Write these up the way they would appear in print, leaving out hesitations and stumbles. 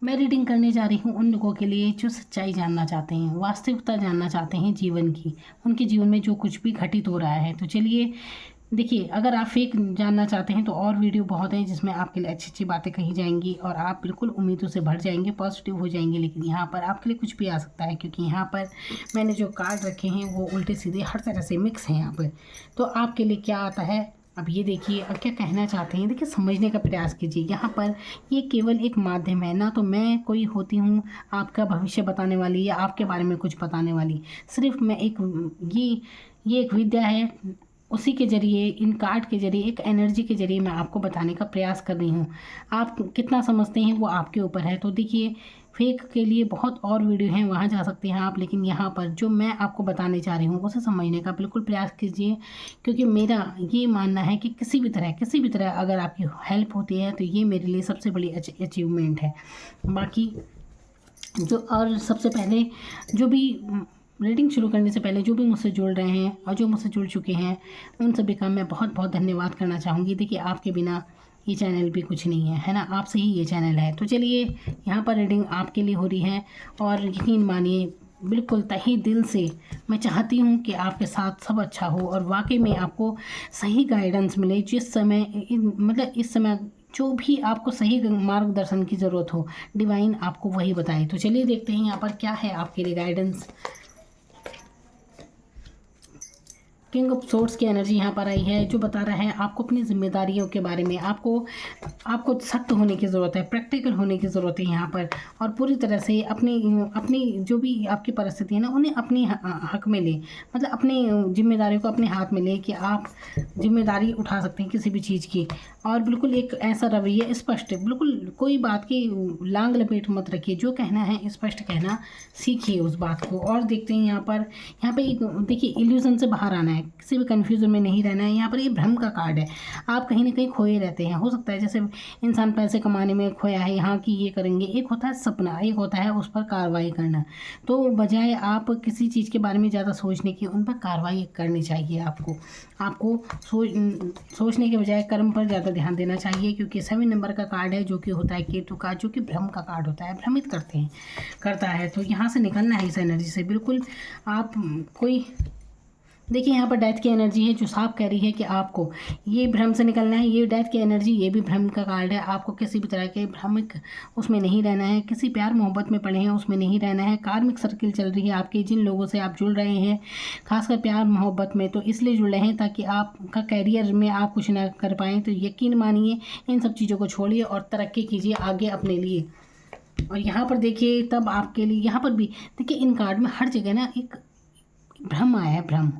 मैं रीडिंग करने जा रही हूँ उन लोगों के लिए जो सच्चाई जानना चाहते हैं, वास्तविकता जानना चाहते हैं जीवन की, उनके जीवन में जो कुछ भी घटित हो रहा है। तो चलिए देखिए, अगर आप फेक जानना चाहते हैं तो और वीडियो बहुत हैं जिसमें आपके लिए अच्छी अच्छी बातें कही जाएंगी और आप बिल्कुल उम्मीदों से भर जाएंगे, पॉजिटिव हो जाएंगे। लेकिन यहाँ पर आपके लिए कुछ भी आ सकता है, क्योंकि यहाँ पर मैंने जो कार्ड रखे हैं वो उल्टे सीधे हर तरह से मिक्स हैं यहाँ पर। तो आपके लिए क्या आता है अब ये देखिए, और क्या कहना चाहते हैं देखिए, समझने का प्रयास कीजिए। यहाँ पर ये केवल एक माध्यम है, ना तो मैं कोई होती हूँ आपका भविष्य बताने वाली या आपके बारे में कुछ बताने वाली। सिर्फ मैं एक ये एक विद्या है, उसी के ज़रिए, इन कार्ड के ज़रिए, एक एनर्जी के ज़रिए मैं आपको बताने का प्रयास कर रही हूँ। आप कितना समझते हैं वो आपके ऊपर है। तो देखिए, फेक के लिए बहुत और वीडियो हैं, वहाँ जा सकते हैं आप, लेकिन यहाँ पर जो मैं आपको बताने चाह रही हूँ उसे समझने का बिल्कुल प्रयास कीजिए। क्योंकि मेरा ये मानना है कि किसी भी तरह अगर आपकी हेल्प होती है तो ये मेरे लिए सबसे बड़ी अचीवमेंट है। बाकी जो, और सबसे पहले जो भी रीडिंग शुरू करने से पहले जो भी मुझसे जुड़ रहे हैं और जो मुझसे जुड़ चुके हैं उन सभी का मैं बहुत बहुत धन्यवाद करना चाहूँगी। देखिए, आपके बिना ये चैनल भी कुछ नहीं है ना, आपसे ही ये चैनल है। तो चलिए, यहाँ पर रीडिंग आपके लिए हो रही है और यकीन मानिए बिल्कुल तहे दिल से मैं चाहती हूँ कि आपके साथ सब अच्छा हो और वाकई में आपको सही गाइडेंस मिले। जिस समय मतलब इस समय जो भी आपको सही मार्गदर्शन की ज़रूरत हो, डिवाइन आपको वही बताए। तो चलिए देखते हैं यहाँ पर क्या है आपके लिए गाइडेंस। किंग ऑफ सोर्ड्स की एनर्जी यहाँ पर आई है, जो बता रहा है आपको अपनी जिम्मेदारियों के बारे में, आपको सख्त होने की ज़रूरत है, प्रैक्टिकल होने की ज़रूरत है यहाँ पर। और पूरी तरह से अपनी जो भी आपकी परिस्थिति है ना, उन्हें अपनी हक में ले, मतलब अपनी जिम्मेदारियों को अपने हाथ में ले कि आप जिम्मेदारी उठा सकते हैं किसी भी चीज़ की। और बिल्कुल एक ऐसा रवैया स्पष्ट, बिल्कुल कोई बात की लांग लपेट मत रखिए, जो कहना है स्पष्ट कहना सीखिए उस बात को। और देखते हैं यहाँ पे एक देखिए, इल्यूजन से बाहर आना है, किसी भी कन्फ्यूज़न में नहीं रहना है। यहाँ पर ये भ्रम का कार्ड है, आप कहीं ना कहीं खोए रहते हैं। हो सकता है जैसे इंसान पैसे कमाने में खोया है, यहाँ की ये करेंगे, एक होता है सपना, एक होता है उस पर कार्रवाई करना। तो बजाय आप किसी चीज़ के बारे में ज़्यादा सोचने की, उन पर कार्रवाई करनी चाहिए। आपको सोचने के बजाय कर्म पर ज़्यादा ध्यान देना चाहिए, क्योंकि 7 नंबर का कार्ड है जो कि होता है केतु का, जो कि भ्रम का कार्ड होता है, भ्रमित करता है। तो यहाँ से निकलना है इस एनर्जी से। बिल्कुल आप कोई देखिए, यहाँ पर डेथ की एनर्जी है जो साफ कह रही है कि आपको ये भ्रम से निकलना है। ये डेथ की एनर्जी, ये भी भ्रम का कार्ड है। आपको किसी भी तरह के भ्रमिक उसमें नहीं रहना है, किसी प्यार मोहब्बत में पड़े हैं उसमें नहीं रहना है। कार्मिक सर्किल चल रही है आपकी, जिन लोगों से आप जुड़ रहे हैं खासकर प्यार मोहब्बत में, तो इसलिए जुड़ रहे हैं ताकि आपका कैरियर में आप कुछ ना कर पाएँ। तो यकीन मानिए इन सब चीज़ों को छोड़िए और तरक्की कीजिए आगे अपने लिए। और यहाँ पर देखिए, तब आपके लिए यहाँ पर भी देखिए, इन कार्ड में हर जगह ना एक भ्रम आया है, भ्रम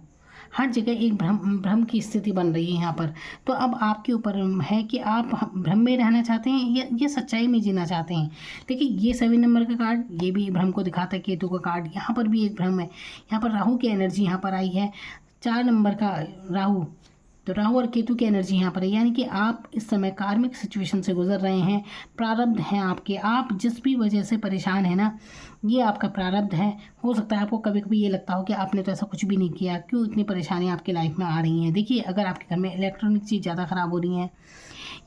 हर जगह एक भ्रम की स्थिति बन रही है यहाँ पर। तो अब आपके ऊपर है कि आप भ्रम में रहना चाहते हैं या ये सच्चाई में जीना चाहते हैं। देखिए, ये 7 नंबर का कार्ड, ये भी भ्रम को दिखाता है। केतु का कार्ड, यहाँ पर भी एक भ्रम है। यहाँ पर राहु की एनर्जी यहाँ पर आई है, 4 नंबर का राहु। तो राहु और केतु की एनर्जी यहाँ पर है, यानी कि आप इस समय कार्मिक सिचुएशन से गुजर रहे हैं। प्रारब्ध हैं आपके, आप जिस भी वजह से परेशान है ना, ये आपका प्रारब्ध है। हो सकता है आपको कभी कभी ये लगता हो कि आपने तो ऐसा कुछ भी नहीं किया, क्यों इतनी परेशानियाँ आपकी लाइफ में आ रही हैं। देखिए, अगर आपके घर में इलेक्ट्रॉनिक चीज़ ज़्यादा ख़राब हो रही हैं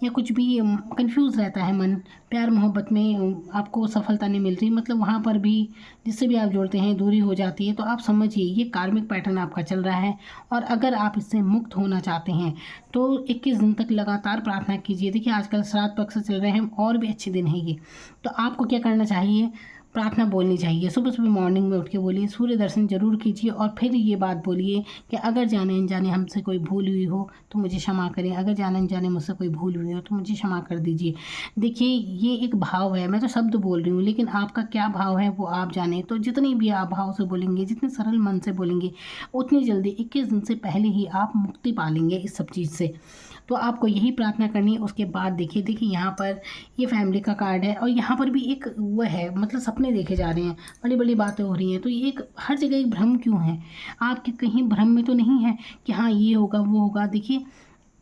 या कुछ भी कंफ्यूज रहता है मन, प्यार मोहब्बत में आपको सफलता नहीं मिल रही, मतलब वहाँ पर भी जिससे भी आप जुड़ते हैं दूरी हो जाती है, तो आप समझिए ये कार्मिक पैटर्न आपका चल रहा है। और अगर आप इससे मुक्त होना चाहते हैं तो 21 दिन तक लगातार प्रार्थना कीजिए। देखिए, आजकल श्राद्ध पक्ष चल रहे हैं और भी अच्छे दिन हैं ये, तो आपको क्या करना चाहिए, प्रार्थना बोलनी चाहिए। सुबह सुबह मॉर्निंग में उठ के बोलिए, सूर्य दर्शन जरूर कीजिए और फिर ये बात बोलिए कि अगर जाने अनजाने हमसे कोई भूल हुई हो तो मुझे क्षमा करें, अगर जाने अनजाने मुझसे कोई भूल हुई हो तो मुझे क्षमा कर दीजिए। देखिए, ये एक भाव है, मैं तो शब्द बोल रही हूँ, लेकिन आपका क्या भाव है वो आप जाने। तो जितनी भी आप भाव से बोलेंगे, जितने सरल मन से बोलेंगे, उतनी जल्दी 21 दिन से पहले ही आप मुक्ति पा लेंगे इस सब चीज़ से। तो आपको यही प्रार्थना करनी है। उसके बाद देखिए यहाँ पर ये फैमिली का कार्ड है और यहाँ पर भी एक वो है, मतलब सपने देखे जा रहे हैं, बड़ी बड़ी बातें हो रही हैं। तो ये एक हर जगह एक भ्रम क्यों है, आपके कहीं भ्रम में तो नहीं है कि हाँ ये होगा वो होगा। देखिए,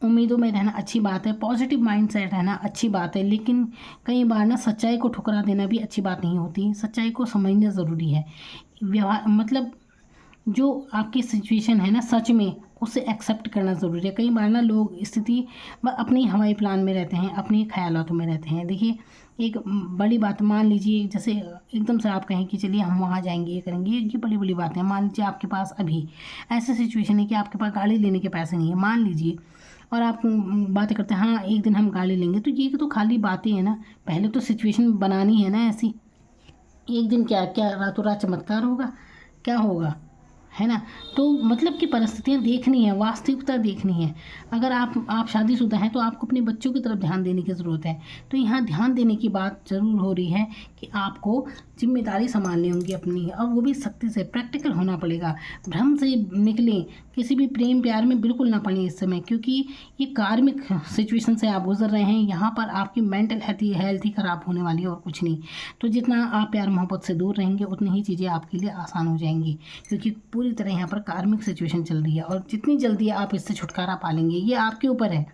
उम्मीदों में रहना अच्छी बात है, पॉजिटिव माइंड सेट रहना अच्छी बात है, लेकिन कई बार ना सच्चाई को ठुकरा देना भी अच्छी बात नहीं होती। सच्चाई को समझना ज़रूरी है। व्यवहार मतलब जो आपकी सिचुएशन है ना, सच में उसे एक्सेप्ट करना ज़रूरी है। कई बार ना लोग स्थिति अपनी हवाई प्लान में रहते हैं, अपनी ख्यालातों में रहते हैं। देखिए, एक बड़ी बात मान लीजिए, जैसे एकदम से आप कहें कि चलिए हम वहाँ जाएंगे, ये करेंगे, ये बड़ी बड़ी बातें। मान लीजिए आपके पास अभी ऐसी सिचुएशन है कि आपके पास गाड़ी लेने के पैसे नहीं है, मान लीजिए, और आप बातें करते हैं हाँ एक दिन हम गाड़ी लेंगे, तो ये तो खाली बातें हैं ना। पहले तो सिचुएशन बनानी है ना ऐसी। एक दिन क्या क्या रातों रात चमत्कार होगा, क्या होगा, है ना। तो मतलब कि परिस्थितियाँ देखनी है, वास्तविकता देखनी है। अगर आप शादीशुदा हैं तो आपको अपने बच्चों की तरफ ध्यान देने की ज़रूरत है। तो यहाँ ध्यान देने की बात ज़रूर हो रही है कि आपको जिम्मेदारी संभालनी होगी अपनी, और वो भी सख्ती से, प्रैक्टिकल होना पड़ेगा। भ्रम से निकलें, किसी भी प्रेम प्यार में बिल्कुल ना पड़ें इस समय, क्योंकि ये कार्मिक सिचुएशन से आप गुजर रहे हैं। यहाँ पर आपकी मेंटल हेल्थ ही ख़राब होने वाली है और कुछ नहीं। तो जितना आप प्यार मोहब्बत से दूर रहेंगे उतनी ही चीज़ें आपके लिए आसान हो जाएंगी, क्योंकि पूरी तरह यहाँ पर कार्मिक सिचुएशन चल रही है। और जितनी जल्दी आप इससे छुटकारा पा लेंगे, ये आपके ऊपर है,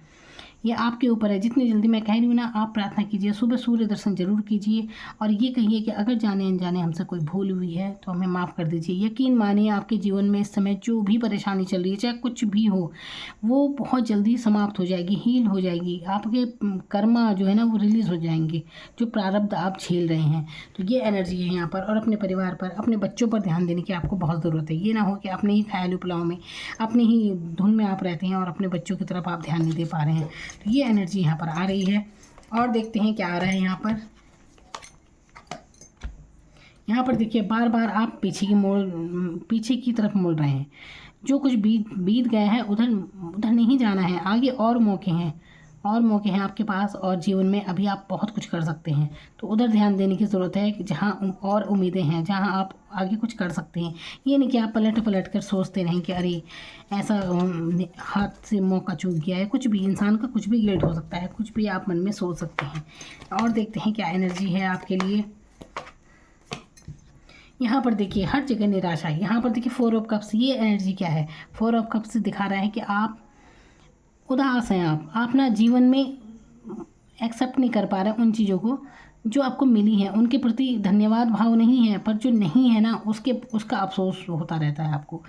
ये आपके ऊपर है। जितनी जल्दी, मैं कह रही हूँ ना, आप प्रार्थना कीजिए, सुबह सूर्य दर्शन जरूर कीजिए, और ये कहिए कि अगर जाने अनजाने हमसे कोई भूल हुई है तो हमें माफ़ कर दीजिए। यकीन मानिए आपके जीवन में इस समय जो भी परेशानी चल रही है, चाहे कुछ भी हो, वो बहुत जल्दी समाप्त हो जाएगी, हील हो जाएगी। आपके कर्मा जो है ना वो रिलीज़ हो जाएंगे, जो प्रारब्ध आप झेल रहे हैं। तो ये एनर्जी है यहाँ पर। और अपने परिवार पर, अपने बच्चों पर ध्यान देने की आपको बहुत ज़रूरत है। ये ना हो कि अपने ही ख्याल पुलाव में, अपनी ही धुन में आप रहते हैं और अपने बच्चों की तरफ आप ध्यान नहीं दे पा रहे हैं। तो ये एनर्जी यहाँ पर आ रही है। और देखते हैं क्या आ रहा है यहाँ पर। यहाँ पर देखिए, बार बार आप पीछे की तरफ मुड़ रहे हैं। जो कुछ बीत गया है उधर उधर नहीं जाना है, आगे और मौके हैं, और मौके हैं आपके पास, और जीवन में अभी आप बहुत कुछ कर सकते हैं। तो उधर ध्यान देने की ज़रूरत है कि जहाँ और उम्मीदें हैं, जहाँ आप आगे कुछ कर सकते हैं। ये नहीं कि आप पलट कर सोचते रहें कि अरे ऐसा हाथ से मौका चूक गया है। कुछ भी, इंसान का कुछ भी गिल्ट हो सकता है, कुछ भी आप मन में सोच सकते हैं। और देखते हैं क्या एनर्जी है आपके लिए। यहाँ पर देखिए, हर जगह निराशा है। यहाँ पर देखिए 4 ऑफ कप्स, ये एनर्जी क्या है? 4 ऑफ कप्स दिखा रहा है कि आप उदास हैं। आप ना जीवन में एक्सेप्ट नहीं कर पा रहे उन चीज़ों को जो आपको मिली हैं, उनके प्रति धन्यवाद भाव नहीं है, पर जो नहीं है ना उसका अफसोस होता रहता है आपको,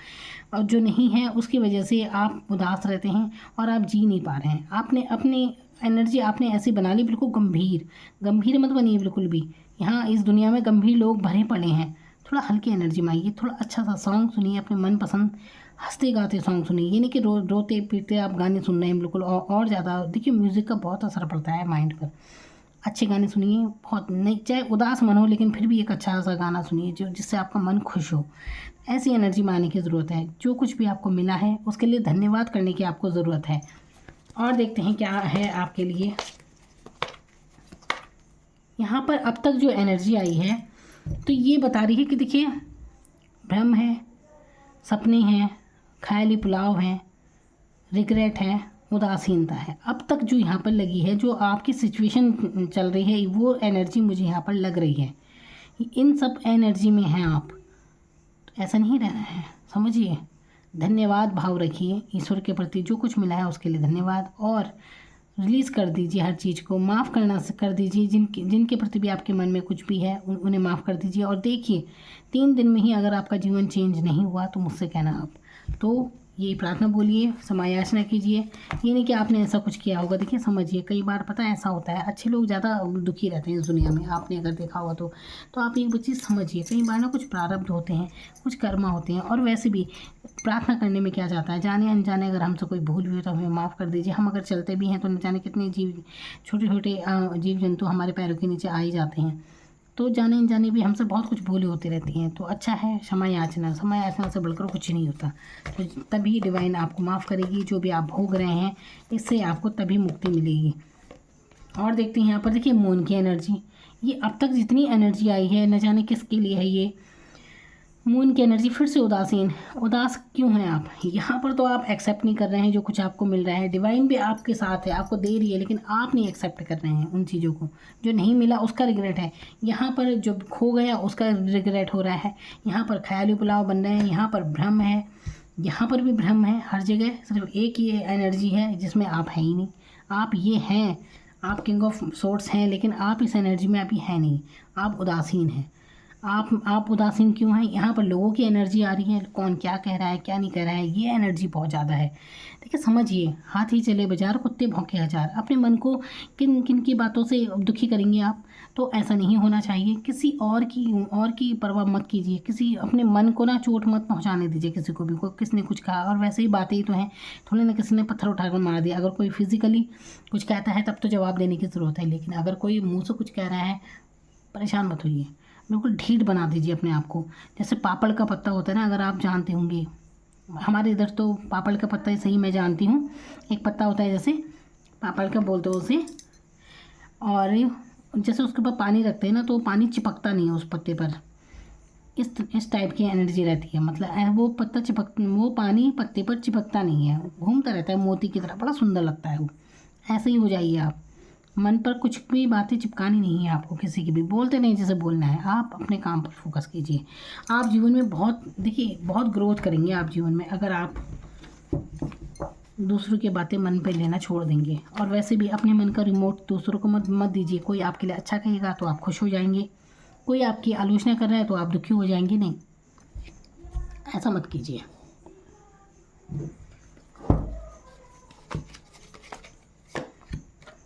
और जो नहीं है उसकी वजह से आप उदास रहते हैं और आप जी नहीं पा रहे हैं। आपने अपनी एनर्जी आपने ऐसी बना ली, बिल्कुल गंभीर मत बनिए बिल्कुल भी। यहाँ इस दुनिया में गंभीर लोग भरे पड़े हैं। थोड़ा हल्की एनर्जी में आइए, थोड़ा अच्छा सा सॉन्ग सुनिए, अपने मनपसंद हंसते गाते सॉन्ग सुनिए। ये नहीं कि रोते पीटते आप गाने सुन रहे हैं बिल्कुल। और ज़्यादा देखिए, म्यूज़िक का बहुत असर पड़ता है माइंड पर। अच्छे गाने सुनिए, बहुत नहीं, चाहे उदास मन हो लेकिन फिर भी एक अच्छा सा गाना सुनिए जो जिससे आपका मन खुश हो। ऐसी एनर्जी में आने की ज़रूरत है। जो कुछ भी आपको मिला है उसके लिए धन्यवाद करने की आपको ज़रूरत है। और देखते हैं क्या है आपके लिए यहाँ पर। अब तक जो एनर्जी आई है तो ये बता रही है कि देखिए, भ्रम है, सपने हैं, ख्याली पुलाव हैं, रिग्रेट है, उदासीनता है। अब तक जो यहाँ पर लगी है, जो आपकी सिचुएशन चल रही है, वो एनर्जी मुझे यहाँ पर लग रही है। इन सब एनर्जी में हैं आप। तो ऐसा नहीं रहना है, समझिए। धन्यवाद भाव रखिए ईश्वर के प्रति, जो कुछ मिला है उसके लिए धन्यवाद, और रिलीज़ कर दीजिए हर चीज़ को। माफ़ करना कर दीजिए, जिनके प्रति भी आपके मन में कुछ भी है उन्हें माफ़ कर दीजिए। और देखिए, 3 दिन में ही अगर आपका जीवन चेंज नहीं हुआ तो मुझसे कहना आप। तो ये प्रार्थना बोलिए, समय याचना कीजिए। ये नहीं कि आपने ऐसा कुछ किया होगा। देखिए, समझिए, कई बार पता है ऐसा होता है, अच्छे लोग ज़्यादा दुखी रहते हैं इस दुनिया में, आपने अगर देखा होगा तो आप एक चीज़ समझिए, कई बार ना कुछ प्रारब्ध होते हैं, कुछ कर्मा होते हैं। और वैसे भी प्रार्थना करने में क्या जाता है, जाने अनजाने अगर हमसे कोई भूल हुई तो हमें माफ़ कर दीजिए। हम अगर चलते भी हैं तो न जाने कितने छोटे छोटे जीव जंतु हमारे पैरों के नीचे आ ही जाते हैं। तो जाने अनजाने भी हमसे बहुत कुछ भूलें होती रहती हैं। तो अच्छा है समय याचना से बढ़कर कुछ नहीं होता। तो तभी डिवाइन आपको माफ़ करेगी, जो भी आप भोग रहे हैं इससे आपको तभी मुक्ति मिलेगी। और देखते हैं यहाँ पर, देखिए मून की एनर्जी। ये अब तक जितनी एनर्जी आई है, न जाने किसके लिए है ये मून की एनर्जी। फिर से उदास क्यों हैं आप? यहाँ पर तो आप एक्सेप्ट नहीं कर रहे हैं जो कुछ आपको मिल रहा है। डिवाइन भी आपके साथ है, आपको दे रही है, लेकिन आप नहीं एक्सेप्ट कर रहे हैं उन चीज़ों को। जो नहीं मिला उसका रिग्रेट है। यहाँ पर जो खो गया उसका रिग्रेट हो रहा है। यहाँ पर ख्याली पुलाव बन रहे हैं। यहाँ पर भ्रम है, यहाँ पर भी भ्रम है। हर जगह सिर्फ एक ही एनर्जी है जिसमें आप हैं ही नहीं। आप ये हैं, आप किंग ऑफ सोर्ड्स हैं, लेकिन आप इस एनर्जी में अभी हैं नहीं। आप उदासीन हैं। आप उदासीन क्यों हैं? यहाँ पर लोगों की एनर्जी आ रही है, कौन क्या कह रहा है, क्या नहीं कह रहा है, ये एनर्जी बहुत ज़्यादा है। देखिए, समझिए, हाथी चले बाजार, कुत्ते भौंके हजार। अपने मन को किन किन की बातों से दुखी करेंगे आप? तो ऐसा नहीं होना चाहिए। किसी और की परवाह मत कीजिए, किसी अपने मन को ना चोट मत पहुंचाने दीजिए किसी को भी। किसी ने कुछ कहा, और वैसे ही बातें ही तो हैं, थोड़ी ना किसी ने पत्थर उठाकर मार दिया। अगर कोई फिजिकली कुछ कहता है तब तो जवाब देने की ज़रूरत है, लेकिन अगर कोई मुँह से कुछ कह रहा है, परेशान मत होइए, बिल्कुल ढीठ बना दीजिए अपने आप को। जैसे पापड़ का पत्ता होता है ना, अगर आप जानते होंगे, हमारे इधर तो पापड़ का पत्ता ही सही मैं जानती हूँ। एक पत्ता होता है जैसे पापड़ का बोलते हो उसे, और जैसे उसके ऊपर पानी रखते हैं ना तो पानी चिपकता नहीं है उस पत्ते पर। इस टाइप की एनर्जी रहती है, मतलब वो पानी पत्ते पर चिपकता नहीं है, घूमता रहता है मोती की तरह, बड़ा सुंदर लगता है वो। ऐसे ही हो जाइए आप। मन पर कुछ भी बातें चिपकानी नहीं है आपको, किसी की भी बोलते नहीं जैसे बोलना है। आप अपने काम पर फोकस कीजिए। आप जीवन में बहुत ग्रोथ करेंगे आप जीवन में, अगर आप दूसरों की बातें मन पे लेना छोड़ देंगे। और वैसे भी अपने मन का रिमोट दूसरों को मत दीजिए। कोई आपके लिए अच्छा कहेगा तो आप खुश हो जाएंगे, कोई आपकी आलोचना कर रहा है तो आप दुखी हो जाएंगे। नहीं, ऐसा मत कीजिए।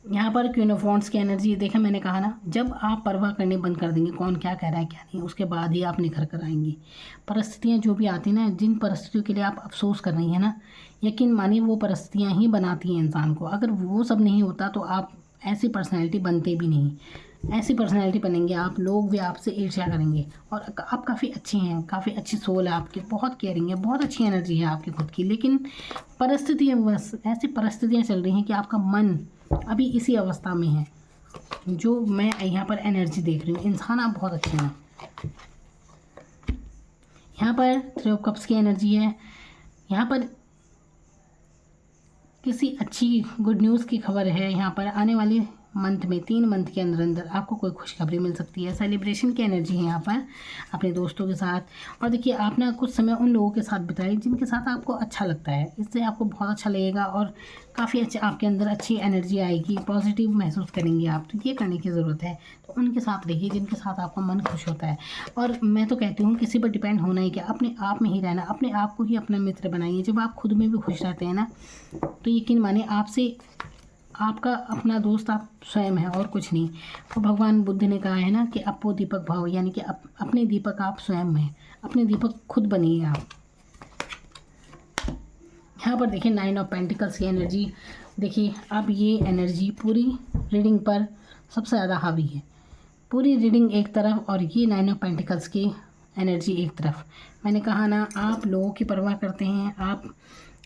यहाँ पर क्वीन ऑफ वॉन्ड्स की एनर्जी देखा, मैंने कहा ना, जब आप परवाह करनी बंद कर देंगे कौन क्या कह रहा है क्या नहीं, उसके बाद ही आप निखर कर आएंगी। परिस्थितियाँ जो भी आती हैं ना, जिन परिस्थितियों के लिए आप अफसोस कर रही हैं ना, यकीन मानिए वो परिस्थितियाँ ही बनाती हैं इंसान को। अगर वो सब नहीं होता तो आप ऐसी पर्सनैलिटी बनते भी नहीं। ऐसी पर्सनैलिटी बनेंगे आप, लोग भी आपसे ईर्ष्या करेंगे। और आप काफ़ी अच्छी हैं, काफ़ी अच्छी सोल है आपकी, बहुत केयरिंग है, बहुत अच्छी एनर्जी है आपकी खुद की। लेकिन परिस्थितियाँ, बस ऐसी परिस्थितियाँ चल रही हैं कि आपका मन अभी इसी अवस्था में है जो मैं यहाँ पर एनर्जी देख रही हूँ। इंसान आप बहुत अच्छे हैं। यहाँ पर 3 ऑफ कप्स की एनर्जी है। यहाँ पर किसी अच्छी गुड न्यूज़ की खबर है। यहाँ पर आने वाले मंथ में 3 मंथ के अंदर अंदर आपको कोई खुशखबरी मिल सकती है। सेलिब्रेशन की एनर्जी है यहाँ पर अपने दोस्तों के साथ। और देखिए, आप ना कुछ समय उन लोगों के साथ बिताइए जिनके साथ आपको अच्छा लगता है, इससे आपको बहुत अच्छा लगेगा और काफ़ी अच्छा आपके अंदर अच्छी एनर्जी आएगी, पॉजिटिव महसूस करेंगे आप। तो ये करने की ज़रूरत है, तो उनके साथ रहिए जिनके साथ आपका मन खुश होता है। और मैं तो कहती हूँ किसी पर डिपेंड होना ही क्या, अपने आप में ही रहना, अपने आप को ही अपना मित्र बनाइए। जब आप खुद में भी खुश रहते हैं ना, तो यकीन मानिए आपसे आपका अपना दोस्त आप स्वयं है और कुछ नहीं। तो भगवान बुद्ध ने कहा है ना कि अपो दीपक भाव, यानी कि अपने दीपक आप स्वयं हैं, अपने दीपक खुद बनिए आप। यहाँ पर देखिए 9 ऑफ पेंटिकल्स की एनर्जी। देखिए, अब ये एनर्जी पूरी रीडिंग पर सबसे ज़्यादा हावी है। पूरी रीडिंग एक तरफ और ये 9 ऑफ पेंटिकल्स की एनर्जी एक तरफ। मैंने कहा ना, आप लोगों की परवाह करते हैं,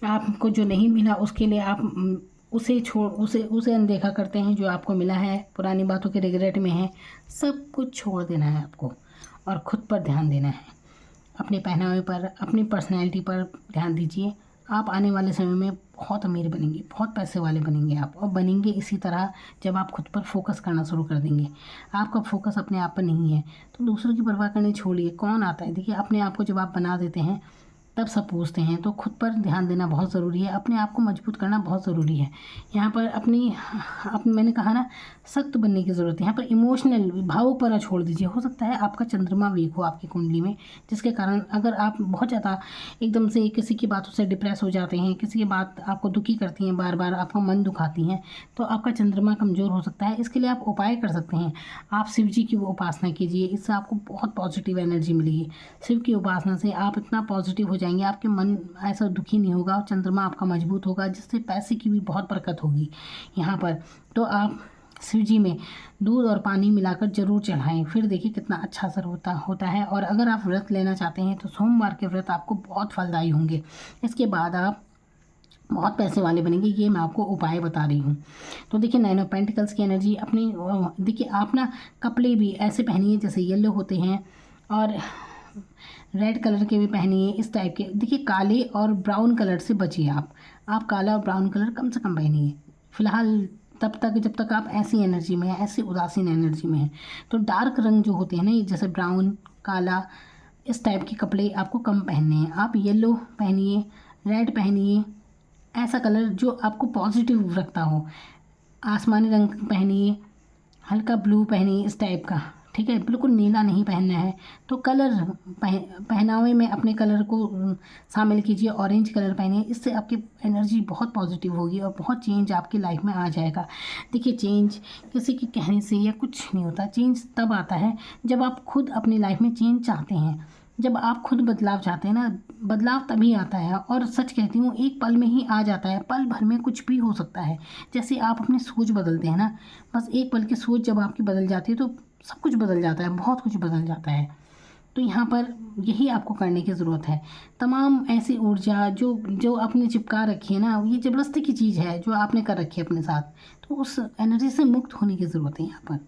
आपको जो नहीं मिला उसके लिए आप उसे अनदेखा करते हैं। जो आपको मिला है, पुरानी बातों के रिग्रेट में है, सब कुछ छोड़ देना है आपको और ख़ुद पर ध्यान देना है। अपने पहनावे पर, अपनी पर्सनैलिटी पर ध्यान दीजिए। आप आने वाले समय में बहुत अमीर बनेंगे, बहुत पैसे वाले बनेंगे आप, और बनेंगे इसी तरह जब आप खुद पर फोकस करना शुरू कर देंगे। आपका फोकस अपने आप पर नहीं है तो दूसरों की परवाह करनी छोड़िए। कौन आता है, देखिए अपने आप को जब आप बना देते हैं तब सब पूछते हैं। तो खुद पर ध्यान देना बहुत ज़रूरी है, अपने आप को मजबूत करना बहुत ज़रूरी है। यहाँ पर अपनी मैंने कहा ना, सख्त बनने की ज़रूरत है। यहाँ पर इमोशनल भावुकपना छोड़ दीजिए। हो सकता है आपका चंद्रमा वीक हो आपकी कुंडली में, जिसके कारण अगर आप बहुत ज़्यादा एकदम से किसी की बातों से डिप्रेस हो जाते हैं, किसी की बात आपको दुखी करती हैं, बार बार आपका मन दुखाती हैं, तो आपका चंद्रमा कमज़ोर हो सकता है। इसके लिए आप उपाय कर सकते हैं। आप शिव जी की उपासना कीजिए, इससे आपको बहुत पॉजिटिव एनर्जी मिलेगी। शिव की उपासना से आप इतना पॉजिटिव हो जाएंगे, आपके मन ऐसा दुखी नहीं होगा और चंद्रमा आपका मजबूत होगा, जिससे पैसे की भी बहुत बरकत होगी। यहाँ पर तो आप शिव जी में दूध और पानी मिलाकर ज़रूर चढ़ाएं, फिर देखिए कितना अच्छा असर होता है। और अगर आप व्रत लेना चाहते हैं तो सोमवार के व्रत आपको बहुत फलदायी होंगे। इसके बाद आप बहुत पैसे वाले बनेंगे, ये मैं आपको उपाय बता रही हूँ। तो देखिए 9 ऑफ पेंटिकल्स की एनर्जी अपनी, देखिए आप ना कपड़े भी ऐसे पहनिए जैसे येलो होते हैं और रेड कलर के भी पहनिए, इस टाइप के। देखिए काले और ब्राउन कलर से बचिए आप काला और ब्राउन कलर कम से कम पहनिए फ़िलहाल, तब तक जब तक आप ऐसी एनर्जी में हैं, ऐसी उदासीन एनर्जी में हैं। तो डार्क रंग जो होते हैं ना, जैसे ब्राउन, काला, इस टाइप के कपड़े आपको कम पहनने हैं। आप येलो पहनिए, रेड पहनिए, ऐसा कलर जो आपको पॉजिटिव रखता हो। आसमानी रंग पहनिए, हल्का ब्लू पहनिए, इस टाइप का, ठीक है, बिल्कुल नीला नहीं पहनना है। तो कलर पहनावे में अपने कलर को शामिल कीजिए, ऑरेंज कलर पहनिए, इससे आपकी एनर्जी बहुत पॉजिटिव होगी और बहुत चेंज आपकी लाइफ में आ जाएगा। देखिए, चेंज किसी के कहने से या कुछ नहीं होता, चेंज तब आता है जब आप खुद अपनी लाइफ में चेंज चाहते हैं। जब आप खुद बदलाव चाहते हैं ना, बदलाव तभी आता है, और सच कहती हूँ एक पल में ही आ जाता है, पल भर में कुछ भी हो सकता है। जैसे आप अपनी सोच बदलते हैं ना, बस एक पल की सोच जब आपकी बदल जाती है तो सब कुछ बदल जाता है, बहुत कुछ बदल जाता है। तो यहाँ पर यही आपको करने की ज़रूरत है। तमाम ऐसी ऊर्जा जो जो आपने चिपका रखी है ना, ये ज़बरदस्ती की चीज़ है जो आपने कर रखी है अपने साथ, तो उस एनर्जी से मुक्त होने की ज़रूरत है। यहाँ पर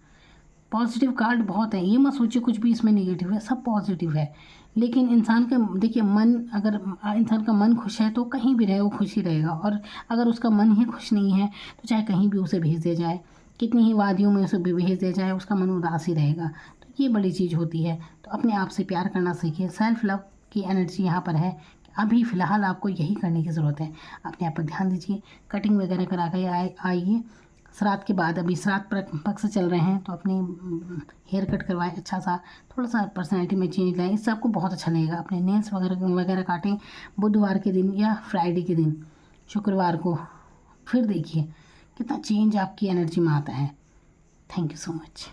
पॉजिटिव कार्ड बहुत है, ये मत सोचिए कुछ भी इसमें नेगेटिव है, सब पॉजिटिव है। लेकिन इंसान का देखिए मन, अगर इंसान का मन खुश है तो कहीं भी रहे वो खुश ही रहेगा, और अगर उसका मन ही खुश नहीं है तो चाहे कहीं भी उसे भेज दिया जाए, कितनी ही वादियों में उसे भी भेज दिया जाए, उसका मन उदास ही रहेगा। तो ये बड़ी चीज़ होती है। तो अपने आप से प्यार करना सीखिए, सेल्फ लव की एनर्जी यहाँ पर है। अभी फ़िलहाल आपको यही करने की ज़रूरत है, अपने आप पर ध्यान दीजिए, कटिंग वगैरह करा के आइए। श्राद्ध के बाद, अभी श्राद्ध पक्ष चल रहे हैं, तो अपनी हेयर कट करवाएं अच्छा सा, थोड़ा सा पर्सनैलिटी में चेंज लाएं, इससे आपको बहुत अच्छा लगेगा। अपने नेल्स वगैरह काटें बुधवार के दिन या फ्राइडे के दिन, शुक्रवार को, फिर देखिए कितना चेंज आपकी एनर्जी में आता है। Thank you so much.